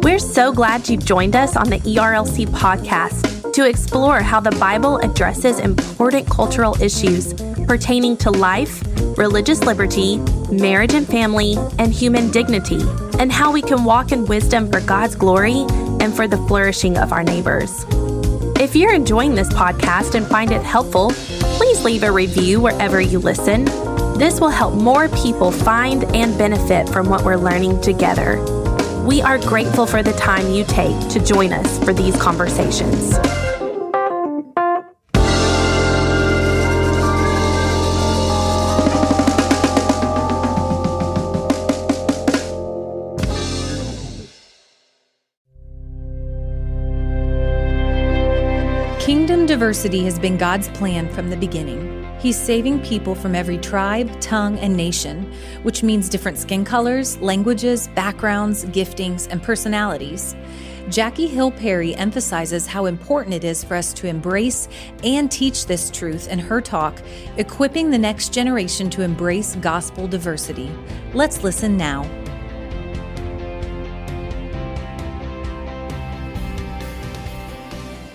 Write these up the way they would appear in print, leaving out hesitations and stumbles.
We're so glad you've joined us on the ERLC podcast to explore how the Bible addresses important cultural issues pertaining to life, religious liberty, marriage and family, and human dignity, and how we can walk in wisdom for God's glory and for the flourishing of our neighbors. If you're enjoying this podcast and find it helpful, please leave a review wherever you listen. This will help more people find and benefit from what we're learning together. We are grateful for the time you take to join us for these conversations. Kingdom diversity has been God's plan from the beginning. He's saving people from every tribe, tongue, and nation, which means different skin colors, languages, backgrounds, giftings, and personalities. Jackie Hill Perry emphasizes how important it is for us to embrace and teach this truth in her talk, Equipping the Next Generation to Embrace Gospel Diversity. Let's listen now.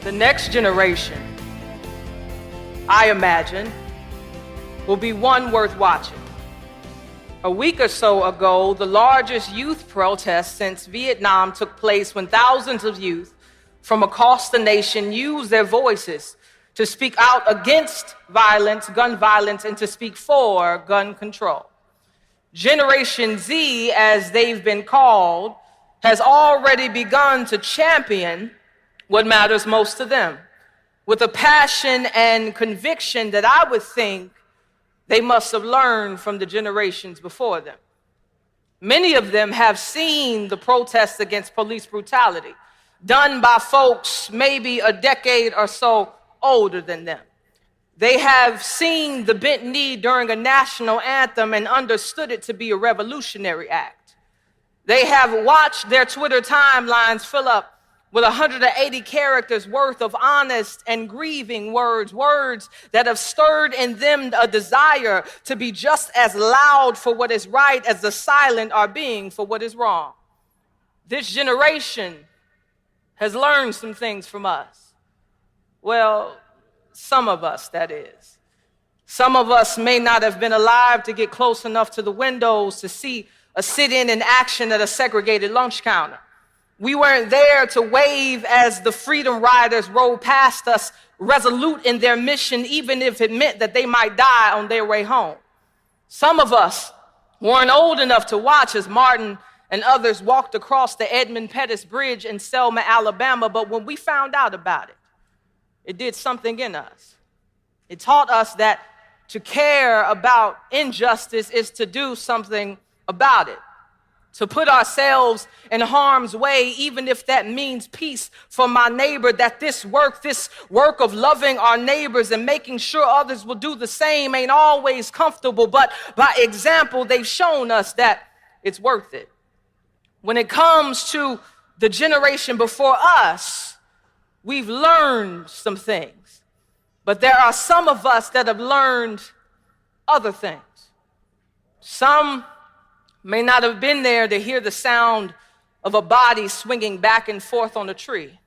The next generation, I imagine, will be one worth watching. A week or so ago, the largest youth protest since Vietnam took place when thousands of youth from across the nation used their voices to speak out against violence, gun violence, and to speak for gun control. Generation Z, as they've been called, has already begun to champion what matters most to them, with a passion and conviction that I would think they must have learned from the generations before them. Many of them have seen the protests against police brutality done by folks maybe a decade or so older than them. They have seen the bent knee during a national anthem and understood it to be a revolutionary act. They have watched their Twitter timelines fill up with 180 characters worth of honest and grieving words that have stirred in them a desire to be just as loud for what is right as the silent are being for what is wrong. This generation has learned some things from us. Well, some of us, that is. Some of us may not have been alive to get close enough to the windows to see a sit-in in action at a segregated lunch counter. We weren't there to wave as the Freedom Riders rode past us, resolute in their mission, even if it meant that they might die on their way home. Some of us weren't old enough to watch as Martin and others walked across the Edmund Pettus Bridge in Selma, Alabama, but when we found out about it, it did something in us. It taught us that to care about injustice is to do something about it. To put ourselves in harm's way, even if that means peace for my neighbor, that this work of loving our neighbors and making sure others will do the same ain't always comfortable, but by example, they've shown us that it's worth it. When it comes to the generation before us, we've learned some things, but there are some of us that have learned other things. Some may not have been there to hear the sound of a body swinging back and forth on a tree,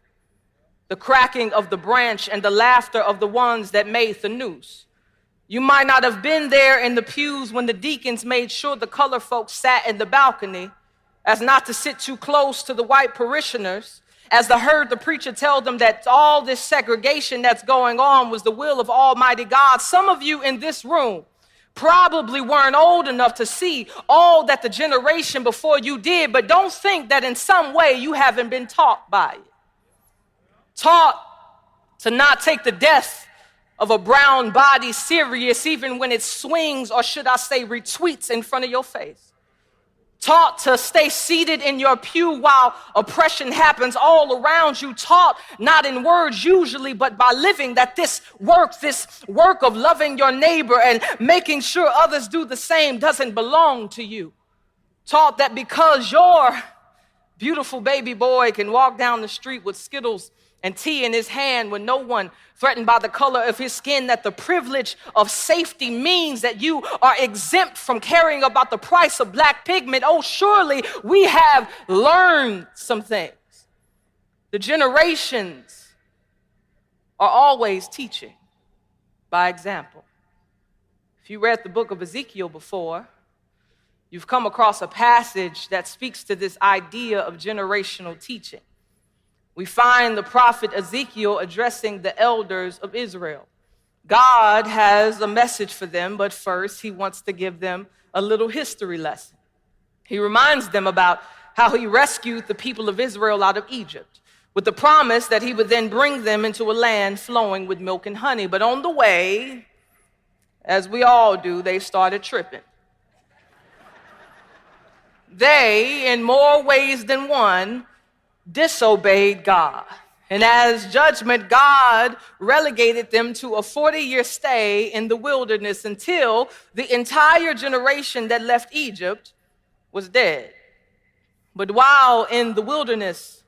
the cracking of the branch and the laughter of the ones that made the noose. You might not have been there in the pews when the deacons made sure the color folks sat in the balcony as not to sit too close to the white parishioners, as they heard the preacher tell them that all this segregation that's going on was the will of Almighty God. Some of you in this room probably weren't old enough to see all that the generation before you did, but don't think that in some way you haven't been taught by it. Taught to not take the death of a brown body serious even when it swings, or should I say retweets, in front of your face. Taught to stay seated in your pew while oppression happens all around you. Taught not in words usually, but by living, that this work of loving your neighbor and making sure others do the same doesn't belong to you. Taught that because your beautiful baby boy can walk down the street with Skittles and tea in his hand when no one threatened by the color of his skin, that the privilege of safety means that you are exempt from caring about the price of black pigment. Oh, surely we have learned some things. The generations are always teaching by example. If you read the book of Ezekiel before, you've come across a passage that speaks to this idea of generational teaching. We find the prophet Ezekiel addressing the elders of Israel. God has a message for them, but first he wants to give them a little history lesson. He reminds them about how he rescued the people of Israel out of Egypt with the promise that he would then bring them into a land flowing with milk and honey. But on the way, as we all do, they started tripping. They, in more ways than one, disobeyed God. And as judgment, God relegated them to a 40-year stay in the wilderness until the entire generation that left Egypt was dead. But while in the wilderness,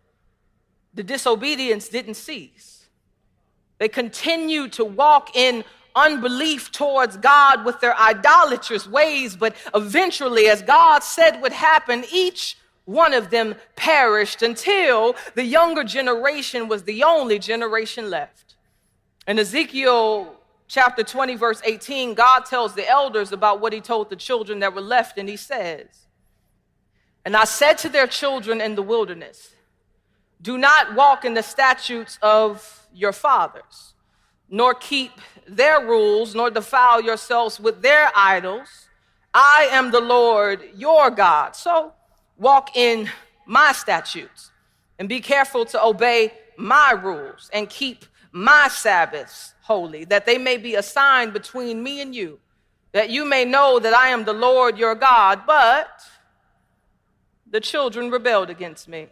the disobedience didn't cease. They continued to walk in unbelief towards God with their idolatrous ways, but eventually, as God said would happen, each one of them perished until the younger generation was the only generation left. In Ezekiel chapter 20, verse 18, God tells the elders about what he told the children that were left, and he says, "And I said to their children in the wilderness, do not walk in the statutes of your fathers, nor keep their rules, nor defile yourselves with their idols. I am the Lord your God. So walk in my statutes and be careful to obey my rules and keep my Sabbaths holy, that they may be a sign between me and you, that you may know that I am the Lord your God." But the children rebelled against me.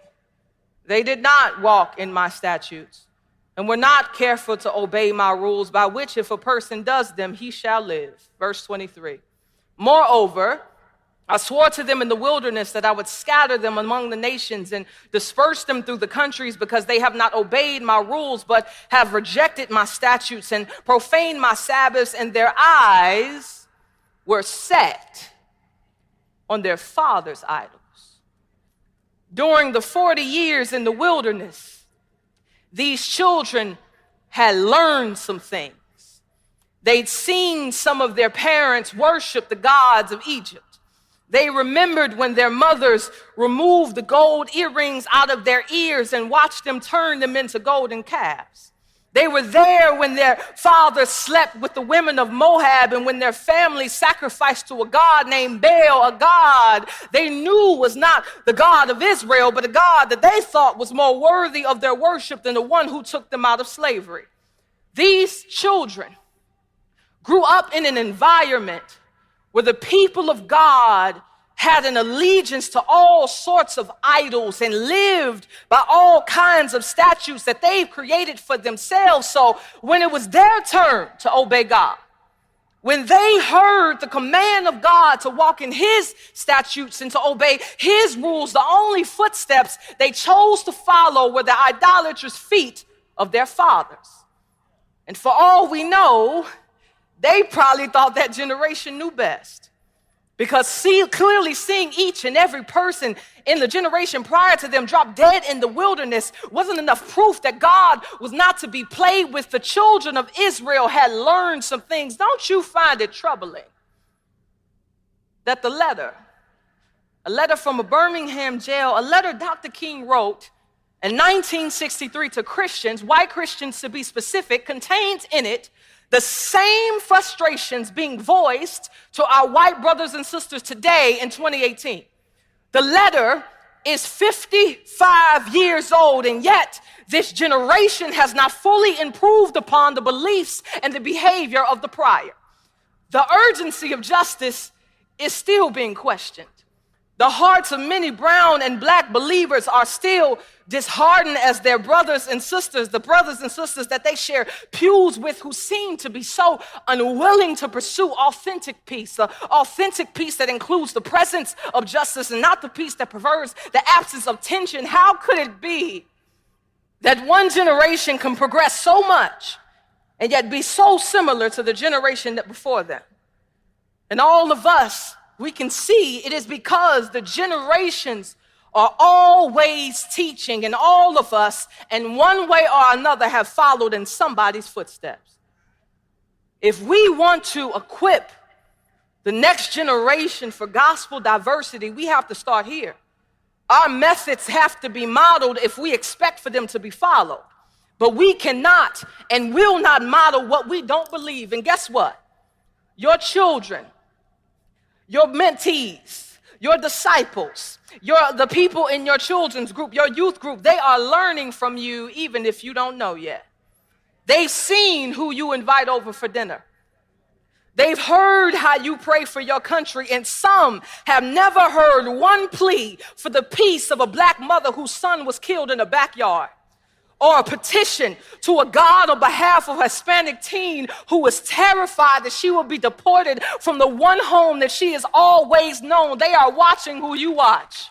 They did not walk in my statutes and were not careful to obey my rules, by which if a person does them, he shall live. Verse 23. "Moreover, I swore to them in the wilderness that I would scatter them among the nations and disperse them through the countries, because they have not obeyed my rules, but have rejected my statutes and profaned my Sabbaths, and their eyes were set on their fathers' idols." During the 40 years in the wilderness, these children had learned some things. They'd seen some of their parents worship the gods of Egypt. They remembered when their mothers removed the gold earrings out of their ears and watched them turn them into golden calves. They were there when their fathers slept with the women of Moab, and when their family sacrificed to a god named Baal, a god they knew was not the God of Israel, but a God that they thought was more worthy of their worship than the one who took them out of slavery. These children grew up in an environment where the people of God had an allegiance to all sorts of idols and lived by all kinds of statutes that they've created for themselves. So when it was their turn to obey God, when they heard the command of God to walk in his statutes and to obey his rules, the only footsteps they chose to follow were the idolatrous feet of their fathers. And for all we know, they probably thought that generation knew best. Because clearly seeing each and every person in the generation prior to them drop dead in the wilderness wasn't enough proof that God was not to be played with. The children of Israel had learned some things. Don't you find it troubling that a letter from a Birmingham jail, a letter Dr. King wrote in 1963 to Christians, white Christians to be specific, contains in it the same frustrations being voiced to our white brothers and sisters today in 2018. The letter is 55 years old, and yet this generation has not fully improved upon the beliefs and the behavior of the prior. The urgency of justice is still being questioned. The hearts of many brown and black believers are still disheartened as their brothers and sisters, the brothers and sisters that they share pews with, who seem to be so unwilling to pursue authentic peace, the authentic peace that includes the presence of justice and not the peace that prefers the absence of tension. How could it be That one generation can progress so much and yet be so similar to the generation that before them. And all of us, we can see it is because the generations are always teaching, and all of us, in one way or another, have followed in somebody's footsteps. If we want to equip the next generation for gospel diversity, we have to start here. Our methods have to be modeled if we expect for them to be followed. But we cannot and will not model what we don't believe. And guess what? Your children, your mentees, your disciples, the people in your children's group, your youth group, they are learning from you even if you don't know yet. They've seen who you invite over for dinner. They've heard how you pray for your country, and some have never heard one plea for the peace of a black mother whose son was killed in the backyard, or a petition to a God on behalf of a Hispanic teen who was terrified that she will be deported from the one home that she has always known. They are watching who you watch.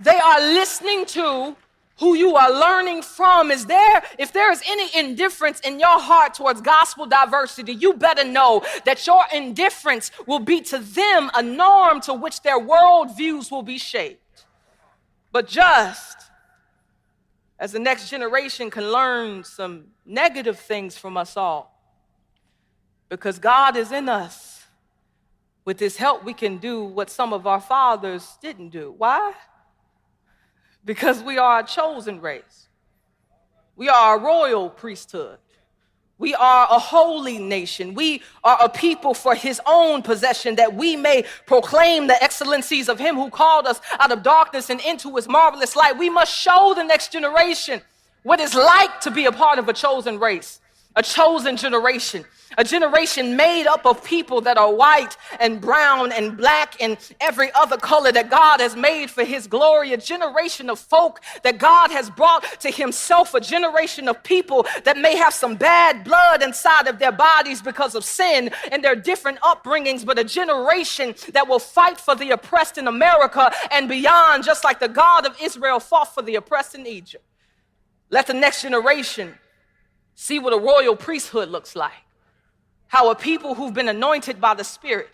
They are listening to who you are learning from. If there is any indifference in your heart towards gospel diversity, you better know that your indifference will be to them a norm to which their worldviews will be shaped. But just as the next generation can learn some negative things from us all, because God is in us, with His help, we can do what some of our fathers didn't do. Why? Because we are a chosen race. We are a royal priesthood. We are a holy nation. We are a people for His own possession, that we may proclaim the excellencies of Him who called us out of darkness and into His marvelous light. We must show the next generation what it's like to be a part of a chosen race, a chosen generation, a generation made up of people that are white and brown and black and every other color that God has made for His glory, a generation of folk that God has brought to Himself, a generation of people that may have some bad blood inside of their bodies because of sin and their different upbringings, but a generation that will fight for the oppressed in America and beyond, just like the God of Israel fought for the oppressed in Egypt. Let the next generation see what a royal priesthood looks like. How a people who've been anointed by the Spirit,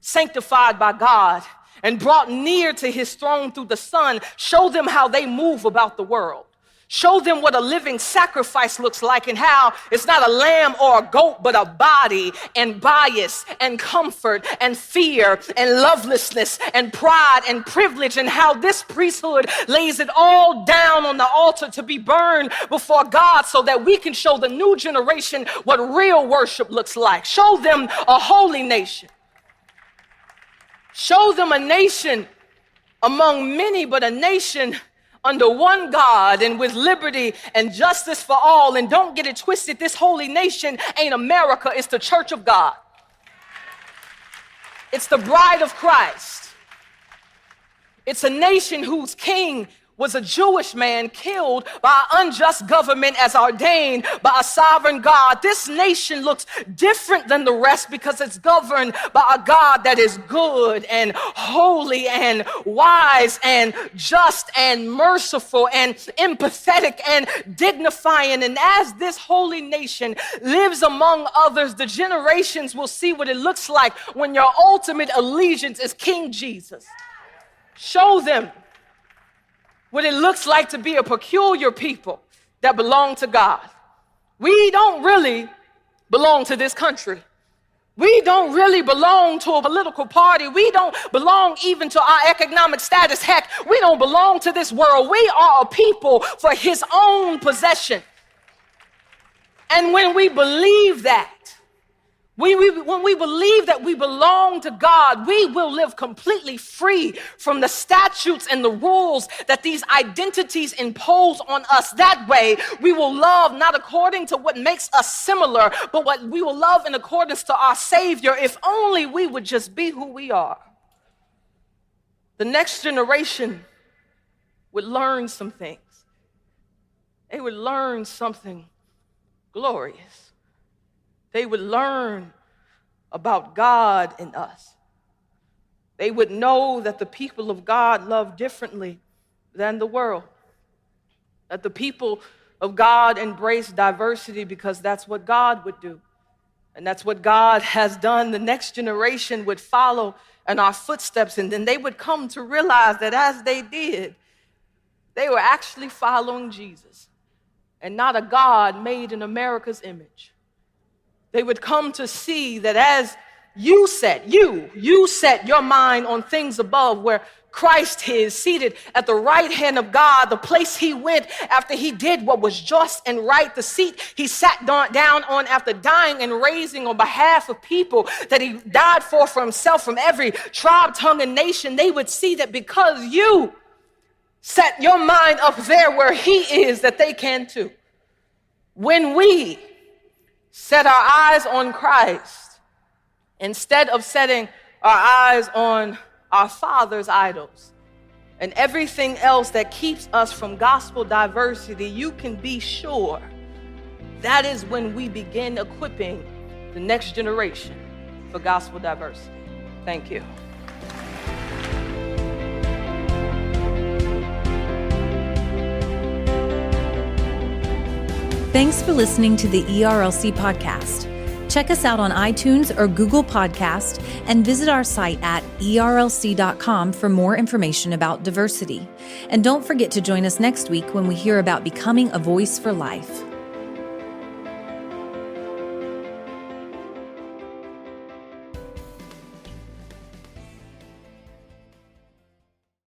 sanctified by God, and brought near to His throne through the Son, show them how they move about the world. Show them what a living sacrifice looks like, and how it's not a lamb or a goat, but a body and bias and comfort and fear and lovelessness and pride and privilege, and how this priesthood lays it all down on the altar to be burned before God so that we can show the new generation what real worship looks like. Show them a holy nation. Show them a nation among many, but a nation under one God and with liberty and justice for all. And don't get it twisted, this holy nation ain't America, it's the church of God. It's the bride of Christ. It's a nation whose king was a Jewish man killed by an unjust government as ordained by a sovereign God. This nation looks different than the rest because it's governed by a God that is good and holy and wise and just and merciful and empathetic and dignifying. And as this holy nation lives among others, the generations will see what it looks like when your ultimate allegiance is King Jesus. Show them what it looks like to be a peculiar people that belong to God. We don't really belong to this country. We don't really belong to a political party. We don't belong even to our economic status. Heck, we don't belong to this world. We are a people for His own possession. And when we believe that, when we believe that we belong to God, we will live completely free from the statutes and the rules that these identities impose on us. That way, we will love not according to what makes us similar, but what we will love in accordance to our Savior, if only we would just be who we are. The next generation would learn some things. They would learn something glorious. They would learn about God in us. They would know that the people of God love differently than the world. that the people of God embrace diversity because that's what God would do. And that's what God has done. The next generation would follow in our footsteps, and then they would come to realize that as they did, they were actually following Jesus and not a God made in America's image. They would come to see that as you set your mind on things above where Christ is seated at the right hand of God, the place he went after he did what was just and right, the seat he sat down on after dying and raising on behalf of people that he died for himself from every tribe, tongue, and nation. They would see that because you set your mind up there where he is, that they can too. When we set our eyes on Christ, instead of setting our eyes on our father's idols and everything else that keeps us from gospel diversity, you can be sure that is when we begin equipping the next generation for gospel diversity. Thank you. Thanks for listening to the ERLC podcast. Check us out on iTunes or Google Podcast and visit our site at erlc.com for more information about diversity. And don't forget to join us next week when we hear about becoming a voice for life.